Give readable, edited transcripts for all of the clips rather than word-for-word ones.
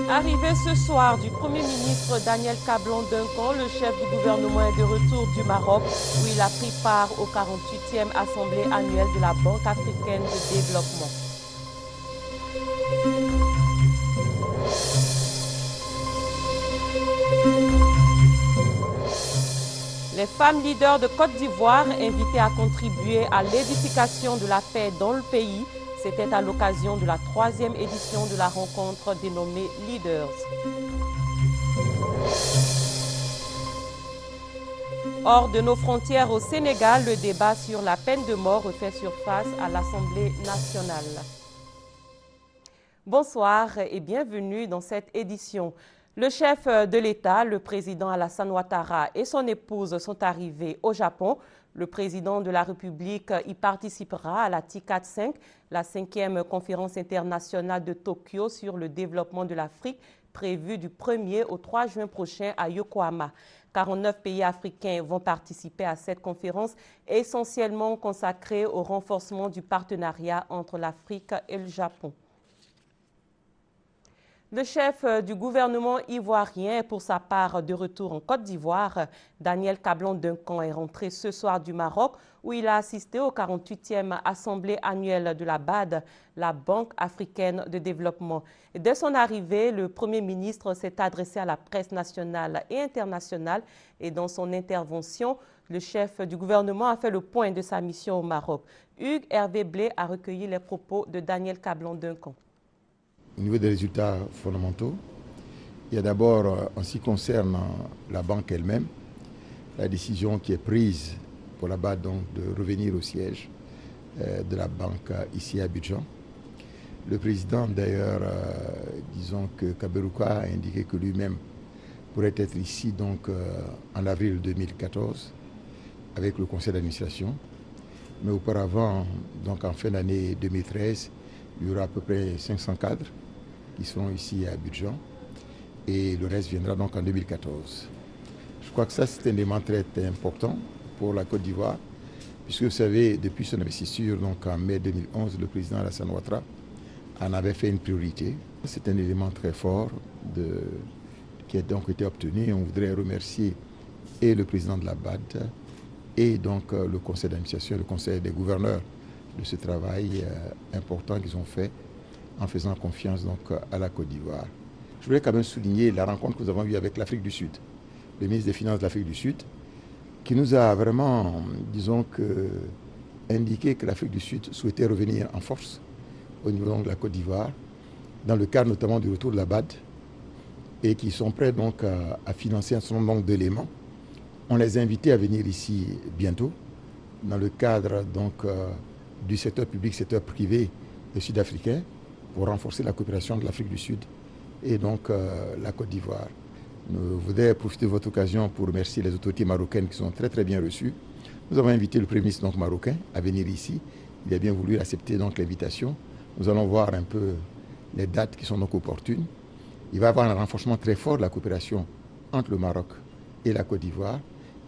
Arrivé ce soir du Premier ministre Daniel Cablon-Duncan, le chef du gouvernement est de retour du Maroc où il a pris part au 48e Assemblée annuelle de la Banque africaine de développement. Les femmes leaders de Côte d'Ivoire invitées à contribuer à l'édification de la paix dans le pays. C'était à l'occasion de la 3e édition de la rencontre dénommée Leaders. Hors de nos frontières au Sénégal, le débat sur la peine de mort refait surface à l'Assemblée nationale. Bonsoir et bienvenue dans cette édition. Le chef de l'État, le président Alassane Ouattara et son épouse sont arrivés au Japon. Le président de la République y participera à la TICAD 5, la 5e conférence internationale de Tokyo sur le développement de l'Afrique, prévue du 1er au 3 juin prochain à Yokohama. 49 pays africains vont participer à cette conférence, essentiellement consacrée au renforcement du partenariat entre l'Afrique et le Japon. Le chef du gouvernement ivoirien est pour sa part de retour en Côte d'Ivoire. Daniel Cablon-Duncan est rentré ce soir du Maroc où il a assisté au 48e Assemblée annuelle de la BAD, la Banque africaine de développement. Et dès son arrivée, le Premier ministre s'est adressé à la presse nationale et internationale et dans son intervention, le chef du gouvernement a fait le point de sa mission au Maroc. Hugues Hervé Blé a recueilli les propos de Daniel Cablon-Duncan. Au niveau des résultats fondamentaux, il y a d'abord, en ce qui concerne la banque elle-même, la décision qui est prise pour la BAD donc de revenir au siège de la banque ici à Abidjan. Le président d'ailleurs, disons que Kaberuka a indiqué que lui-même pourrait être ici donc en avril 2014 avec le conseil d'administration. Mais auparavant, donc en fin d'année 2013, il y aura à peu près 500 cadres qui seront ici à Abidjan et le reste viendra donc en 2014. Je crois que ça c'est un élément très important pour la Côte d'Ivoire puisque vous savez, depuis son investiture donc en mai 2011, le président Alassane Ouattara en avait fait une priorité. C'est un élément très fort qui a donc été obtenu. On voudrait remercier et le président de la BAD et donc le conseil d'administration et le conseil des gouverneurs de ce travail important qu'ils ont fait en faisant confiance donc à la Côte d'Ivoire. Je voulais quand même souligner la rencontre que nous avons eue avec l'Afrique du Sud, le ministre des Finances de l'Afrique du Sud, qui nous a vraiment, disons indiqué que l'Afrique du Sud souhaitait revenir en force au niveau donc de la Côte d'Ivoire, dans le cadre notamment du retour de la BAD, et qui sont prêts donc à financer un certain nombre d'éléments. On les a invités à venir ici bientôt, dans le cadre donc du secteur public, secteur privé sud-africain, pour renforcer la coopération de l'Afrique du Sud et donc la Côte d'Ivoire. Je voudrais profiter de votre occasion pour remercier les autorités marocaines qui sont très très bien reçues. Nous avons invité le Premier ministre donc, marocain à venir ici. Il a bien voulu accepter donc l'invitation. Nous allons voir un peu les dates qui sont donc opportunes. Il va y avoir un renforcement très fort de la coopération entre le Maroc et la Côte d'Ivoire.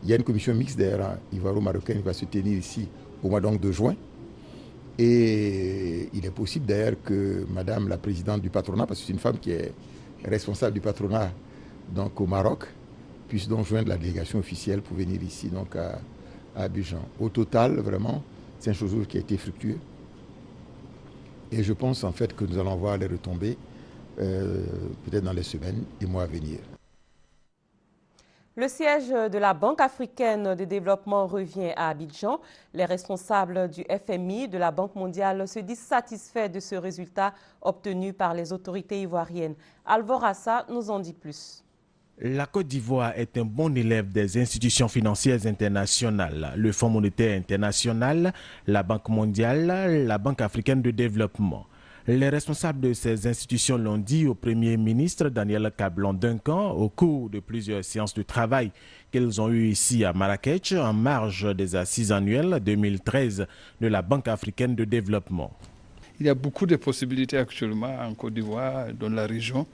Il y a une commission mixte d'ailleurs ivoiro-marocaine qui va se tenir ici au mois donc de juin. Et il est possible d'ailleurs que Madame la présidente du patronat, parce que c'est une femme qui est responsable du patronat donc au Maroc, puisse donc joindre la délégation officielle pour venir ici donc à Abidjan. Au total, vraiment, c'est un chose qui a été fructueux. Et je pense en fait que nous allons voir les retombées peut-être dans les semaines et mois à venir. Le siège de la Banque africaine de développement revient à Abidjan. Les responsables du FMI, de la Banque mondiale, se disent satisfaits de ce résultat obtenu par les autorités ivoiriennes. Alvorassa nous en dit plus. La Côte d'Ivoire est un bon élève des institutions financières internationales, le Fonds monétaire international, la Banque mondiale, la Banque africaine de développement. Les responsables de ces institutions l'ont dit au Premier ministre Daniel Cablon-Duncan au cours de plusieurs séances de travail qu'ils ont eues ici à Marrakech en marge des assises annuelles 2013 de la Banque africaine de développement. Il y a beaucoup de possibilités actuellement en Côte d'Ivoire, dans la région.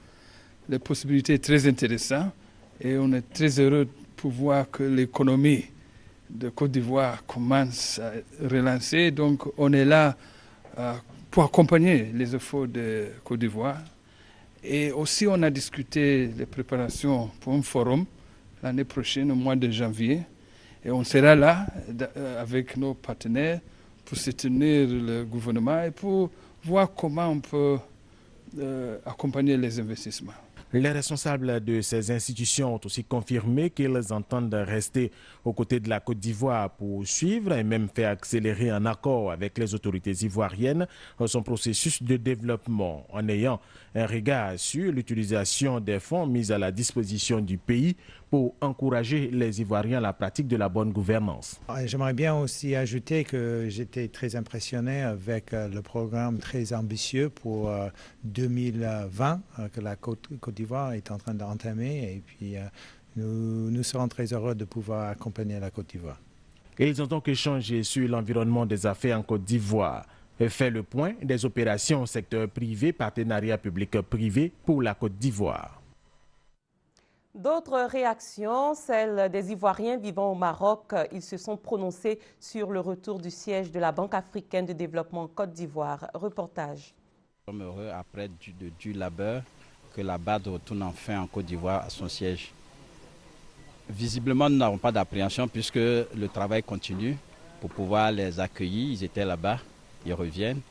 Les possibilités sont très intéressantes et on est très heureux pour voir que l'économie de Côte d'Ivoire commence à relancer. Donc on est là pour accompagner les efforts de Côte d'Ivoire Et aussi, on a discuté les préparations pour un forum l'année prochaine, au mois de janvier. Et on sera là avec nos partenaires pour soutenir le gouvernement et pour voir comment on peut accompagner les investissements. Les responsables de ces institutions ont aussi confirmé qu'ils entendent rester aux côtés de la Côte d'Ivoire pour suivre et même faire accélérer en accord avec les autorités ivoiriennes son processus de développement en ayant un regard sur l'utilisation des fonds mis à la disposition du pays pour encourager les Ivoiriens à la pratique de la bonne gouvernance. J'aimerais bien aussi ajouter que j'étais très impressionné avec le programme très ambitieux pour 2020 que la Côte d'Ivoire est en train d'entamer et puis nous serons très heureux de pouvoir accompagner la Côte d'Ivoire. Ils ont donc échangé sur l'environnement des affaires en Côte d'Ivoire et fait le point des opérations au secteur privé, partenariat public-privé pour la Côte d'Ivoire. D'autres réactions, celles des Ivoiriens vivant au Maroc. Ils se sont prononcés sur le retour du siège de la Banque africaine de développement Côte d'Ivoire. Reportage. Nous sommes heureux après du labeur que la BAD retourne enfin en Côte d'Ivoire à son siège. Visiblement, nous n'avons pas d'appréhension puisque le travail continue pour pouvoir les accueillir. Ils étaient là-bas, ils reviennent.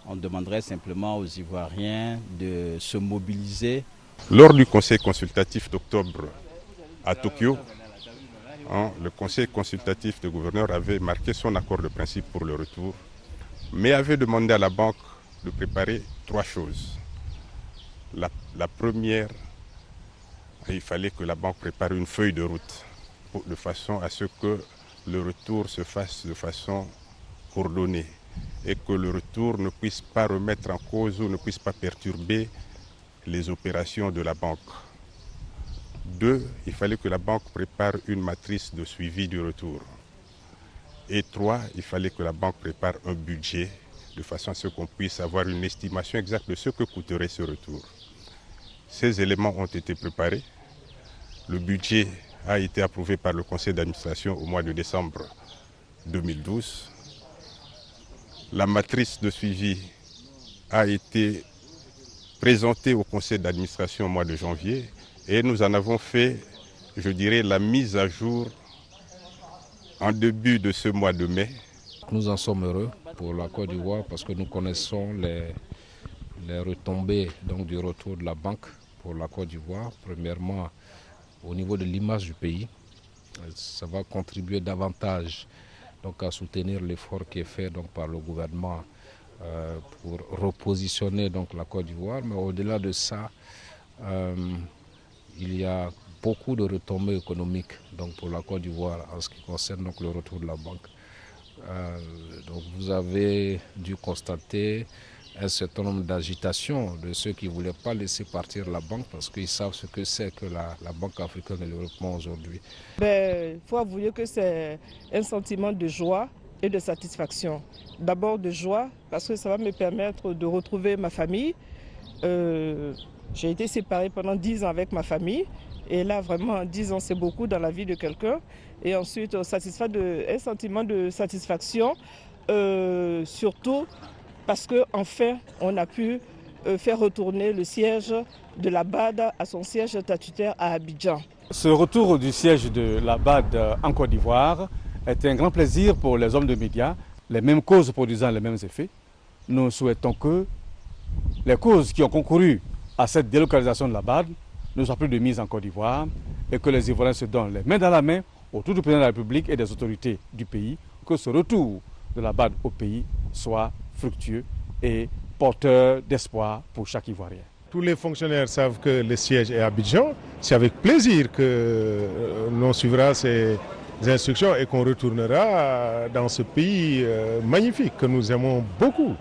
On demanderait simplement aux Ivoiriens de se mobiliser. Lors du conseil consultatif d'octobre à Tokyo, le conseil consultatif de gouverneurs avait marqué son accord de principe pour le retour, mais avait demandé à la banque de préparer 3 choses. La première, il fallait que la banque prépare une feuille de route de façon à ce que le retour se fasse de façon coordonnée et que le retour ne puisse pas remettre en cause ou ne puisse pas perturber les opérations de la banque. 2, il fallait que la banque prépare une matrice de suivi du retour. Et 3, il fallait que la banque prépare un budget de façon à ce qu'on puisse avoir une estimation exacte de ce que coûterait ce retour. Ces éléments ont été préparés. Le budget a été approuvé par le conseil d'administration au mois de décembre 2012. La matrice de suivi a été présentée au conseil d'administration au mois de janvier et nous en avons fait, je dirais, la mise à jour en début de ce mois de mai. Nous en sommes heureux pour la Côte d'Ivoire parce que nous connaissons les retombées donc, du retour de la banque pour la Côte d'Ivoire. Premièrement, au niveau de l'image du pays, ça va contribuer davantage donc, à soutenir l'effort qui est fait donc, par le gouvernement pour repositionner donc, la Côte d'Ivoire. Mais au-delà de ça, il y a beaucoup de retombées économiques donc, pour la Côte d'Ivoire en ce qui concerne donc, le retour de la banque. Donc, vous avez dû constater un certain nombre d'agitations de ceux qui ne voulaient pas laisser partir la banque parce qu'ils savent ce que c'est que la Banque africaine de développement aujourd'hui. Il faut avouer que c'est un sentiment de joie et de satisfaction. D'abord de joie parce que ça va me permettre de retrouver ma famille. J'ai été séparée pendant 10 ans avec ma famille et là vraiment 10 ans c'est beaucoup dans la vie de quelqu'un. Et ensuite un sentiment de satisfaction surtout parce qu'enfin on a pu faire retourner le siège de la BAD à son siège statutaire à Abidjan. Ce retour du siège de la BAD en Côte d'Ivoire est un grand plaisir pour les hommes de médias, les mêmes causes produisant les mêmes effets. Nous souhaitons que les causes qui ont concouru à cette délocalisation de la BAD ne soient plus de mise en Côte d'Ivoire et que les Ivoiriens se donnent les mains dans la main autour du président de la République et des autorités du pays, que ce retour de la BAD au pays soit fructueux et porteur d'espoir pour chaque Ivoirien. Tous les fonctionnaires savent que le siège est à Abidjan. C'est avec plaisir que l'on suivra ces instructions et qu'on retournera dans ce pays magnifique que nous aimons beaucoup.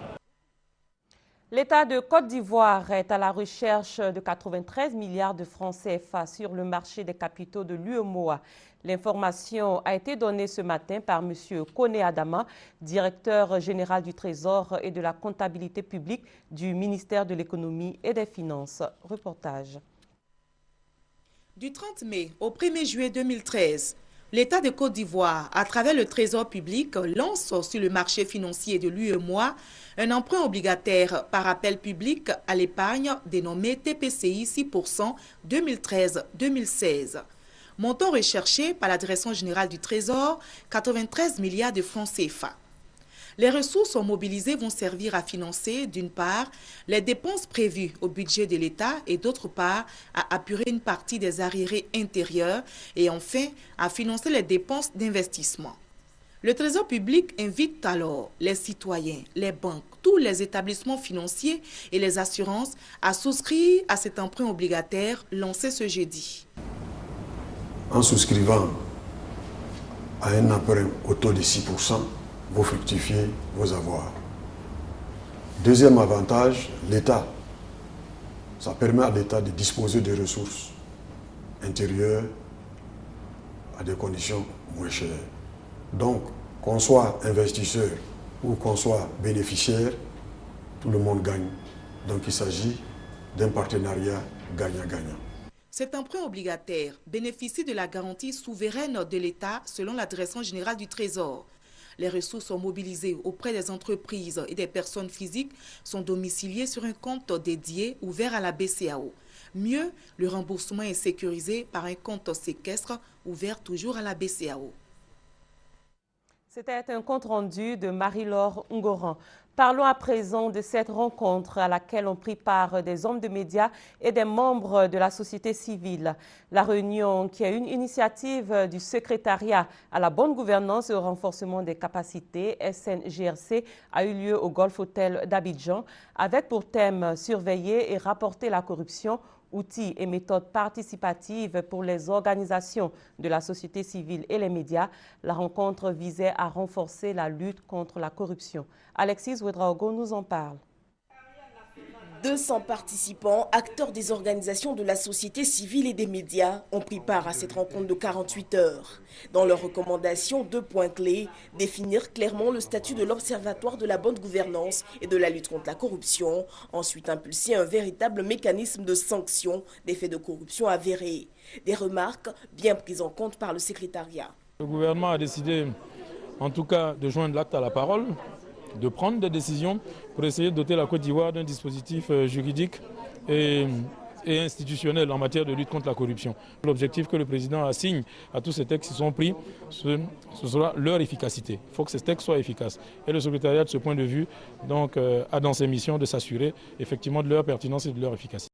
L'État de Côte d'Ivoire est à la recherche de 93 milliards de francs CFA sur le marché des capitaux de l'UEMOA. L'information a été donnée ce matin par M. Kone Adama, directeur général du Trésor et de la comptabilité publique du ministère de l'Économie et des Finances. Reportage. Du 30 mai au 1er juillet 2013, L'État de Côte d'Ivoire, à travers le Trésor public, lance sur le marché financier de l'UEMOA un emprunt obligataire par appel public à l'épargne dénommé TPCI 6% 2013-2016. Montant recherché par la Direction générale du Trésor, 93 milliards de francs CFA. Les ressources mobilisées vont servir à financer, d'une part, les dépenses prévues au budget de l'État et d'autre part, à apurer une partie des arriérés intérieurs et enfin, à financer les dépenses d'investissement. Le Trésor public invite alors les citoyens, les banques, tous les établissements financiers et les assurances à souscrire à cet emprunt obligataire lancé ce jeudi. En souscrivant à un emprunt au taux de 6%, vous fructifiez vos avoirs. Deuxième avantage, l'État. Ça permet à l'État de disposer de ressources intérieures à des conditions moins chères. Donc, qu'on soit investisseur ou qu'on soit bénéficiaire, tout le monde gagne. Donc il s'agit d'un partenariat gagnant-gagnant. Cet emprunt obligataire bénéficie de la garantie souveraine de l'État selon la Direction générale du Trésor. Les ressources sont mobilisées auprès des entreprises et des personnes physiques sont domiciliées sur un compte dédié ouvert à la BCEAO. Mieux, le remboursement est sécurisé par un compte séquestre ouvert toujours à la BCEAO. C'était un compte-rendu de Marie-Laure Ngoran. Parlons à présent de cette rencontre à laquelle ont pris part des hommes de médias et des membres de la société civile. La réunion, qui est une initiative du secrétariat à la bonne gouvernance et au renforcement des capacités, SNGRC, a eu lieu au Golf Hotel d'Abidjan, avec pour thème surveiller et rapporter la corruption, outils et méthodes participatives pour les organisations de la société civile et les médias. La rencontre visait à renforcer la lutte contre la corruption. Alexis Ouedraogo nous en parle. 200 participants, acteurs des organisations de la société civile et des médias, ont pris part à cette rencontre de 48 heures. Dans leurs recommandations, 2 points clés: définir clairement le statut de l'Observatoire de la bonne gouvernance et de la lutte contre la corruption. Ensuite, impulser un véritable mécanisme de sanction des faits de corruption avérés. Des remarques bien prises en compte par le secrétariat. Le gouvernement a décidé, en tout cas, de joindre l'acte à la parole, de prendre des décisions pour essayer de doter la Côte d'Ivoire d'un dispositif juridique et institutionnel en matière de lutte contre la corruption. L'objectif que le président assigne à tous ces textes qui sont pris, ce sera leur efficacité. Il faut que ces textes soient efficaces. Et le secrétariat, de ce point de vue, donc, a dans ses missions de s'assurer effectivement de leur pertinence et de leur efficacité.